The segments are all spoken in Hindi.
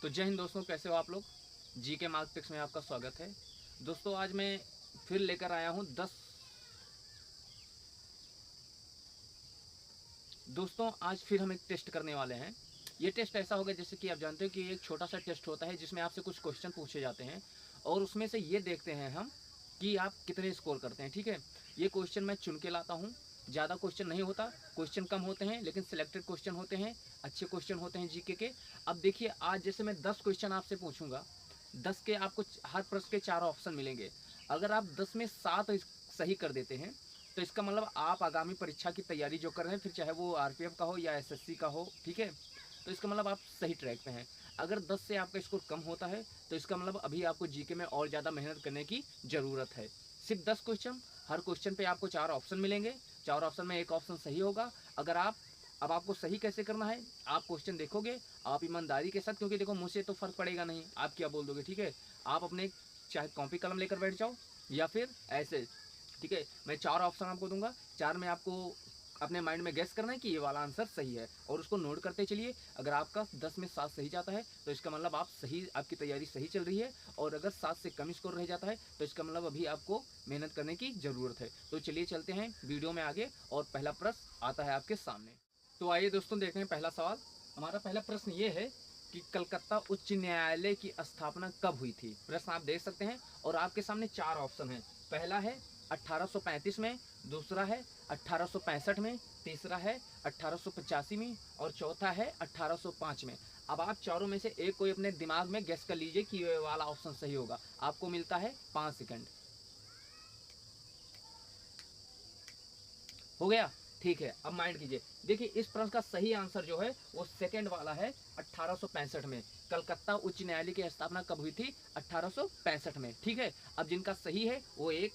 तो जय हिंद दोस्तों, कैसे हो आप लोग। जी के मार्क टिक्स में आपका स्वागत है। दोस्तों आज मैं फिर लेकर आया हूँ 10। दोस्तों आज फिर हम एक टेस्ट करने वाले हैं। ये टेस्ट ऐसा होगा जैसे कि आप जानते हो कि एक छोटा सा टेस्ट होता है जिसमें आपसे कुछ क्वेश्चन पूछे जाते हैं और उसमें से ये देखते हैं हम कि आप कितने स्कोर करते हैं। ठीक है, ये क्वेश्चन मैं चुन के लाता हूँ। ज़्यादा क्वेश्चन नहीं होता, क्वेश्चन कम होते हैं लेकिन सिलेक्टेड क्वेश्चन होते हैं, अच्छे क्वेश्चन होते हैं जीके के। अब देखिए, आज जैसे मैं 10 क्वेश्चन आपसे पूछूंगा, 10 के आपको हर प्रश्न के 4 ऑप्शन मिलेंगे। अगर आप 10 में 7 सही कर देते हैं तो इसका मतलब आप आगामी परीक्षा की तैयारी जो कर रहे हैं, फिर चाहे वो आरपीएफ का हो या एसएससी का हो, ठीक है, तो इसका मतलब आप सही ट्रैक पे हैं। अगर 10 से आपका स्कोर कम होता है तो इसका मतलब अभी आपको जीके में और ज़्यादा मेहनत करने की ज़रूरत है। सिर्फ 10 क्वेश्चन, हर क्वेश्चन पे आपको 4 ऑप्शन मिलेंगे, 4 ऑप्शन में एक ऑप्शन सही होगा। अगर आप अब आपको सही कैसे करना है, आप क्वेश्चन देखोगे, आप ईमानदारी के साथ, क्योंकि देखो मुझसे तो फर्क पड़ेगा नहीं, आप क्या बोल दोगे, ठीक है। आप अपने चाहे कॉपी कलम लेकर बैठ जाओ या फिर ऐसे, ठीक है। मैं 4 ऑप्शन आपको दूंगा, 4 में आपको अपने माइंड में गेस करना है कि ये वाला आंसर सही है और उसको नोट करते चलिए। अगर आपका 10 में 7 सही जाता है तो इसका मतलब आप सही, आपकी तैयारी सही चल रही है। और अगर 7 से कम स्कोर रह जाता है तो इसका मतलब अभी आपको मेहनत करने की ज़रूरत है। तो चलिए चलते हैं वीडियो में आगे और पहला प्रश्न आता है आपके सामने। तो आइए दोस्तों देखते हैं पहला सवाल। हमारा पहला प्रश्न ये है कि कलकत्ता उच्च न्यायालय की स्थापना कब हुई थी। प्रश्न आप देख सकते हैं और आपके सामने 4 ऑप्शन हैं। पहला है 1835 में, दूसरा है 1865 में, तीसरा है 1885 में और चौथा है 1805 में। अब आप चारों में से एक कोई अपने दिमाग में गेस कर लीजिए कि ये वाला ऑप्शन सही होगा। आपको मिलता है 5 सेकंड। हो गया, ठीक है। अब माइंड कीजिए, देखिए इस प्रश्न का सही आंसर जो है वो सेकंड वाला है, 1865 में। कलकत्ता उच्च न्यायालय की स्थापना कब हुई थी? 1865 में, ठीक है। अब जिनका सही है वो एक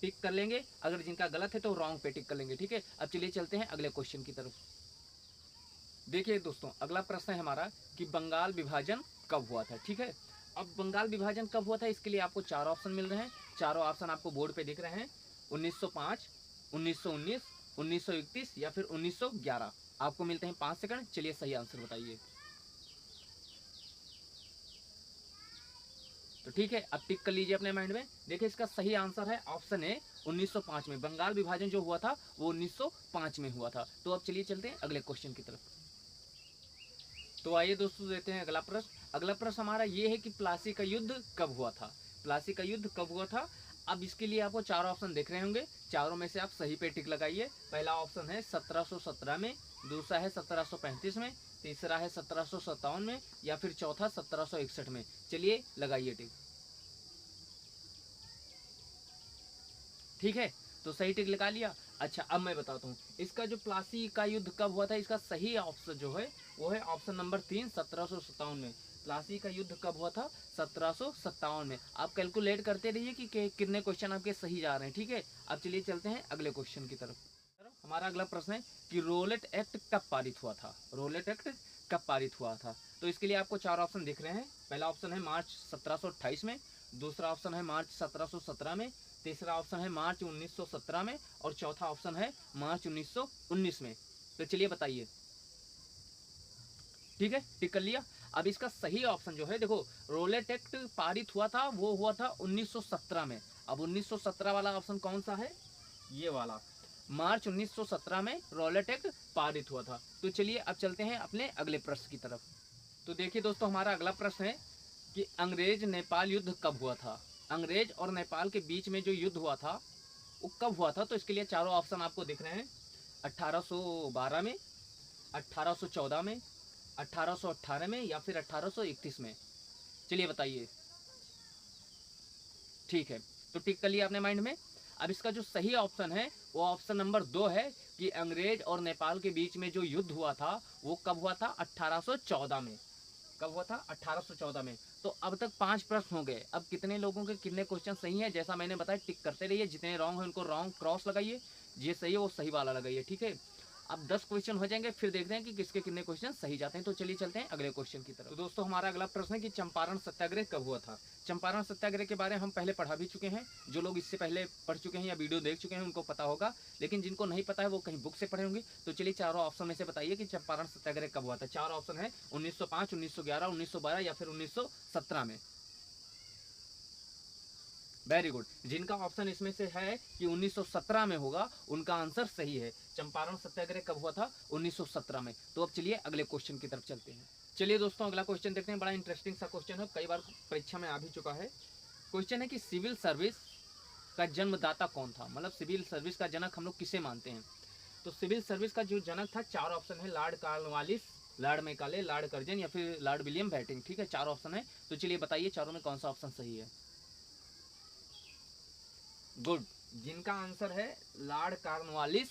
टिक कर लेंगे, अगर जिनका गलत है तो रॉन्ग पे टिक कर लेंगे, ठीक है। अब चलिए चलते हैं अगले क्वेश्चन की तरफ। देखिए दोस्तों, अगला प्रश्न है हमारा कि बंगाल विभाजन कब हुआ था, ठीक है। अब बंगाल विभाजन कब हुआ था, इसके लिए आपको 4 ऑप्शन मिल रहे हैं। चारों ऑप्शन आपको बोर्ड पे दिख रहे हैं। 1905, 1919, 1931 या फिर 1911। आपको मिलते हैं 5 सेकंड। चलिए सही आंसर बताइए। तो ठीक है, अब टिक कर लीजिए अपने माइंड में। देखिए इसका सही आंसर है ऑप्शन ए, 1905 में। बंगाल विभाजन जो हुआ था वो 1905 में हुआ था। तो अब चलिए चलते हैं अगले क्वेश्चन की तरफ। तो आइए दोस्तों देते हैं अगला प्रश्न। अगला प्रश्न हमारा ये है कि प्लासी का युद्ध कब हुआ था। प्लासी का युद्ध कब हुआ था। अब इसके लिए आपको 4 ऑप्शन दिख रहे होंगे, चारों में से आप सही पे टिक लगाइए। पहला ऑप्शन है 1717 में, दूसरा है 1735 में, तीसरा है 1757 में या फिर चौथा 1761 में। चलिए लगाइए टिक। ठीक है, तो सही टिक लगा लिया। अच्छा अब मैं बताता हूँ इसका जो प्लासी का युद्ध कब हुआ था। इसका सही ऑप्शन जो है वो है ऑप्शन नंबर 3, 1757 में। प्लासी का युद्ध कब हुआ था? 1757 में। आप कैलकुलेट करते रहिए कि कितने क्वेश्चन आपके सही जा रहे हैं, ठीक है। अब चलिए चलते हैं अगले क्वेश्चन की तरफ। हमारा अगला प्रश्न है कि रोलेट एक्ट कब पारित हुआ था। रोलेट एक्ट कब पारित हुआ था। तो इसके लिए आपको 4 ऑप्शन दिख रहे हैं। पहला ऑप्शन है मार्च 1728 में, दूसरा ऑप्शन है मार्च 1717 में, तीसरा ऑप्शन है मार्च 1917 में और चौथा ऑप्शन है मार्च 1919 में। तो चलिए बताइए। ठीक है, टिक कर लिया। अब इसका सही ऑप्शन जो है, देखो रोलेट एक्ट पारित हुआ था वो हुआ था 1917 में। अब 1917 वाला ऑप्शन कौन सा है? ये वाला, मार्च 1917 में रोलेट एक्ट पारित हुआ था। तो चलिए अब चलते हैं अपने अगले प्रश्न की तरफ। तो देखिए दोस्तों, हमारा अगला प्रश्न है कि अंग्रेज नेपाल युद्ध कब हुआ था। अंग्रेज और नेपाल के बीच में जो युद्ध हुआ था वो कब हुआ था। तो इसके लिए चारों ऑप्शन आपको दिख रहे हैं। 1812 में, 1814 में, 1818 में या फिर 1831 में। चलिए बताइए। ठीक है, तो टिक कर लिया अपने माइंड में। अब इसका जो सही ऑप्शन है वो ऑप्शन नंबर 2 है कि अंग्रेज और नेपाल के बीच में जो युद्ध हुआ था वो कब हुआ था? 1814 में। कब हुआ था? 1814 में। तो अब तक 5 प्रश्न हो गए। अब कितने लोगों के कितने क्वेश्चन सही हैं, जैसा मैंने बताया टिक करते रहिए। जितने रॉन्ग है उनको रॉन्ग क्रॉस लगाइए, ये सही है वो सही वाला लगाइए, ठीक है। अब 10 क्वेश्चन हो जाएंगे, फिर देखते हैं कि किसके कितने क्वेश्चन सही जाते हैं। तो चलिए चलते हैं अगले क्वेश्चन की तरफ। तो दोस्तों हमारा अगला प्रश्न है कि चंपारण सत्याग्रह कब हुआ था। चंपारण सत्याग्रह के बारे में हम पहले पढ़ा भी चुके हैं। जो लोग इससे पहले पढ़ चुके हैं या वीडियो देख चुके हैं उनको पता होगा, लेकिन जिनको नहीं पता है वो कहीं बुक से पढ़े होंगे। तो चलिए चारों ऑप्शन में से बताइए कि चंपारण सत्याग्रह कब हुआ था। 4 ऑप्शन है, 1905, 1911, 1912 या फिर 1917 में। वेरी गुड, जिनका ऑप्शन इसमें से है कि 1917 में होगा उनका आंसर सही है। चंपारण सत्याग्रह कब हुआ था? 1917 में। तो अब चलिए अगले क्वेश्चन की तरफ चलते हैं। चलिए दोस्तों अगला क्वेश्चन देखते हैं। बड़ा इंटरेस्टिंग सा क्वेश्चन है, कई बार परीक्षा में आ भी चुका है। क्वेश्चन है कि सिविल सर्विस का जन्मदाता कौन था, मतलब सिविल सर्विस का जनक हम लोग किसे मानते हैं। तो सिविल सर्विस का जो जनक था, 4 ऑप्शन है, Lord Cornwallis, Lord Macaulay, Lord Curzon या फिर लॉर्ड विलियम बेंटिंक। ठीक है, 4 ऑप्शन है। तो चलिए बताइए चारों में कौन सा ऑप्शन सही है। गुड, जिनका आंसर है लॉर्ड कॉर्नवालिस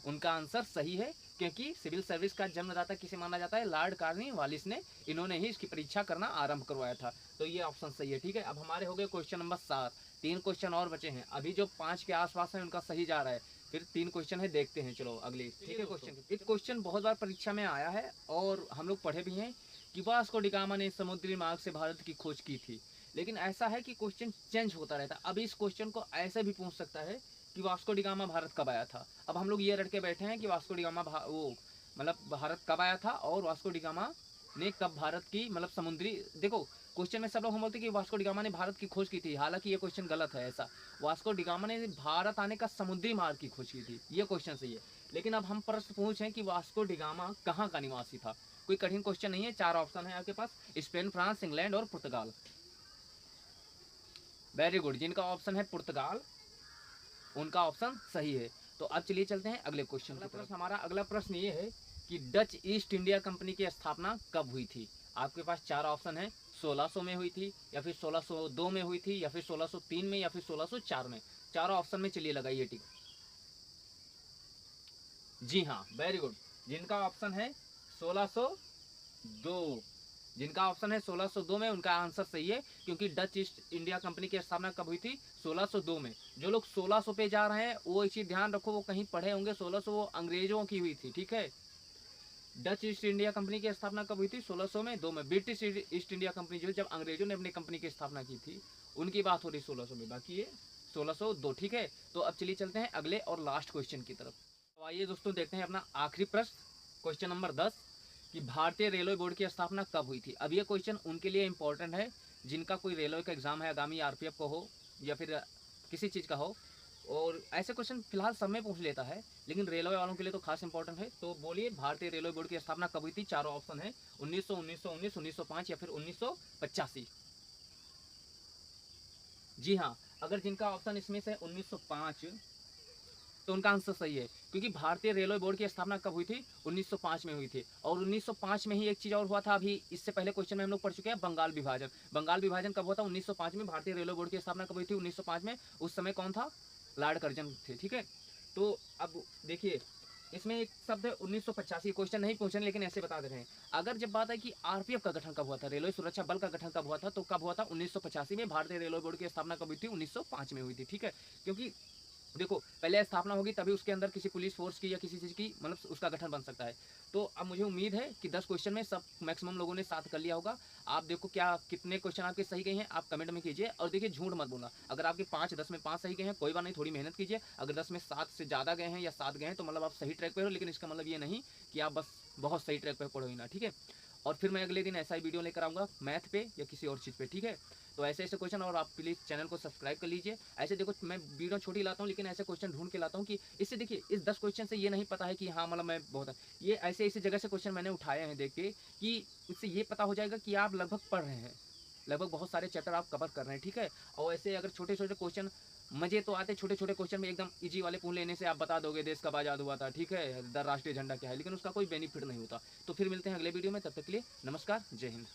उनका आंसर सही है, क्योंकि सिविल सर्विस का जन्मदाता किसे माना जाता है? लॉर्ड कॉर्नवालिस ने, इन्होंने ही इसकी परीक्षा करना आरंभ करवाया था। तो ये ऑप्शन सही है। ठीक है, अब हमारे हो गए क्वेश्चन नंबर 7। 3 क्वेश्चन और बचे हैं, अभी जो 5 के आसपास है उनका सही जा रहा है, फिर 3 क्वेश्चन है, देखते हैं। चलो अगले, ठीक है क्वेश्चन। एक क्वेश्चन बहुत बार परीक्षा में आया है और हम लोग पढ़े भी हैं कि वास्को डी गामा ने समुद्री मार्ग से भारत की खोज की थी। लेकिन ऐसा है कि क्वेश्चन चेंज होता रहता है। अब इस क्वेश्चन को ऐसे भी पूछ सकता है कि वास्को डी गामा भारत कब आया था। अब हम लोग ये रट के बैठे हैं कि वास्को डी गामा वो मतलब भारत कब आया था और वास्को डी गामा ने कब भारत की मतलब समुद्री, देखो क्वेश्चन में सब लोग हम बोलते हैं कि वास्को डी गामा ने भारत की खोज की थी, हालांकि ये क्वेश्चन गलत है। ऐसा वास्को डी गामा ने भारत आने का समुद्री मार्ग की खोज की थी, ये क्वेश्चन सही है। लेकिन अब हम प्रश्न पूछें कि वास्को डी गामा कहाँ का निवासी था। कोई कठिन क्वेश्चन नहीं है, 4 ऑप्शन है आपके पास, स्पेन, फ्रांस, इंग्लैंड और पुर्तगाल। वेरी गुड, जिनका ऑप्शन है पुर्तगाल उनका ऑप्शन सही है। तो अब चलिए चलते हैं अगले क्वेश्चन की तरफ। हमारा अगला प्रश्न ये है कि डच ईस्ट इंडिया कंपनी की स्थापना कब हुई थी। आपके पास 4 ऑप्शन है, 1600 में हुई थी या फिर 1602 में हुई थी या फिर 1603 में या फिर 1604 में। 4 ऑप्शन में चलिए लगाइए टिक। जी हाँ, वेरी गुड, जिनका ऑप्शन है 1602, जिनका ऑप्शन है 1602 में उनका आंसर सही है, क्योंकि डच ईस्ट इंडिया कंपनी की स्थापना कब हुई थी? 1602 में। जो लोग 1600 पे जा रहे हैं वो इसी ध्यान रखो, वो कहीं पढ़े होंगे 1600 वो अंग्रेजों की हुई थी। ठीक है, डच ईस्ट इंडिया कंपनी की स्थापना कब हुई थी? 1600 में, 2 में। ब्रिटिश ईस्ट इंडिया कंपनी जो जब अंग्रेजों ने अपनी कंपनी की स्थापना की थी उनकी बात हो रही 1600 में, बाकी ये 1602। ठीक है, तो अब चलिए चलते हैं अगले और लास्ट क्वेश्चन की तरफ। तो आइए दोस्तों देखते हैं अपना आखिरी प्रश्न, क्वेश्चन नंबर 10 कि भारतीय रेलवे बोर्ड की स्थापना कब हुई थी। अब ये क्वेश्चन उनके लिए इंपॉर्टेंट है जिनका कोई रेलवे का एग्जाम है आगामी, आरपीएफ का हो या फिर किसी चीज़ का हो, और ऐसे क्वेश्चन फिलहाल सब में पूछ लेता है, लेकिन रेलवे वालों के लिए तो खास इंपॉर्टेंट है। तो बोलिए भारतीय रेलवे बोर्ड की स्थापना कब हुई थी। 4 ऑप्शन है, 1900, 1919, 1905 या फिर 1985। जी हाँ, अगर जिनका ऑप्शन इसमें से 1905 तो उनका आंसर सही है, क्योंकि भारतीय रेलवे बोर्ड की स्थापना कब हुई थी? 1905 में हुई थी। और 1905 में ही एक चीज़ और हुआ था, अभी इससे पहले क्वेश्चन में हम लोग पढ़ चुके हैं, बंगाल विभाजन। बंगाल विभाजन कब हुआ था? 1905 में। भारतीय रेलवे बोर्ड की स्थापना कब हुई थी? 1905 में। उस समय कौन था? लॉर्ड कर्जन थे। ठीक है, तो अब देखिए इसमें एक शब्द है 1985, क्वेश्चन नहीं पूछ रहे लेकिन ऐसे बता दे रहे हैं। अगर जब बात है कि आरपीएफ का गठन कब हुआ था, रेलवे सुरक्षा बल का गठन कब हुआ था, तो कब हुआ था? 1985 में। भारतीय रेलवे बोर्ड की स्थापना कब हुई थी? 1905 में हुई थी। ठीक है, क्योंकि देखो पहले स्थापना होगी तभी उसके अंदर किसी पुलिस फोर्स की या किसी चीज़ की मतलब उसका गठन बन सकता है। तो अब मुझे उम्मीद है कि 10 क्वेश्चन में सब मैक्सिमम लोगों ने साथ कर लिया होगा। आप देखो क्या कितने क्वेश्चन आपके सही गए हैं, आप कमेंट में कीजिए। और देखिए झूठ मत बोलना, अगर आपके 5-10 में 5 सही गए हैं कोई बात नहीं, थोड़ी मेहनत कीजिए। अगर 10 में 7 से ज़्यादा गए हैं या 7 गए हैं तो मतलब आप सही ट्रैक पर हो, लेकिन इसका मतलब ये नहीं कि आप बस बहुत सही ट्रैक पर पढ़ो ही ना। ठीक है, और फिर मैं अगले दिन ऐसा ही वीडियो लेकर आऊँगा मैथ पे या किसी और चीज़ पे। ठीक है, तो ऐसे ऐसे क्वेश्चन, और आप प्लीज़ चैनल को सब्सक्राइब कर लीजिए। ऐसे देखो मैं वीडियो छोटी लाता हूँ लेकिन ऐसे क्वेश्चन ढूंढ के लाता हूँ कि इससे देखिए इस 10 क्वेश्चन से ये नहीं पता है कि हाँ मतलब मैं बहुत, ये ऐसे ऐसी जगह से क्वेश्चन मैंने उठाए हैं देख के कि इससे ये पता हो जाएगा कि आप लगभग पढ़ रहे हैं, लगभग बहुत सारे चैप्टर आप कवर कर रहे हैं। ठीक है, और ऐसे अगर छोटे छोटे क्वेश्चन, मजे तो आते छोटे छोटे क्वेश्चन में, एकदम इजी वाले पूछ लेने से आप बता दोगे देश कब आज़ाद हुआ था, ठीक है, राष्ट्रीय झंडा क्या है, लेकिन उसका कोई बेनिफिट नहीं होता। तो फिर मिलते हैं अगले वीडियो में, तब तक के लिए नमस्कार, जय हिंद।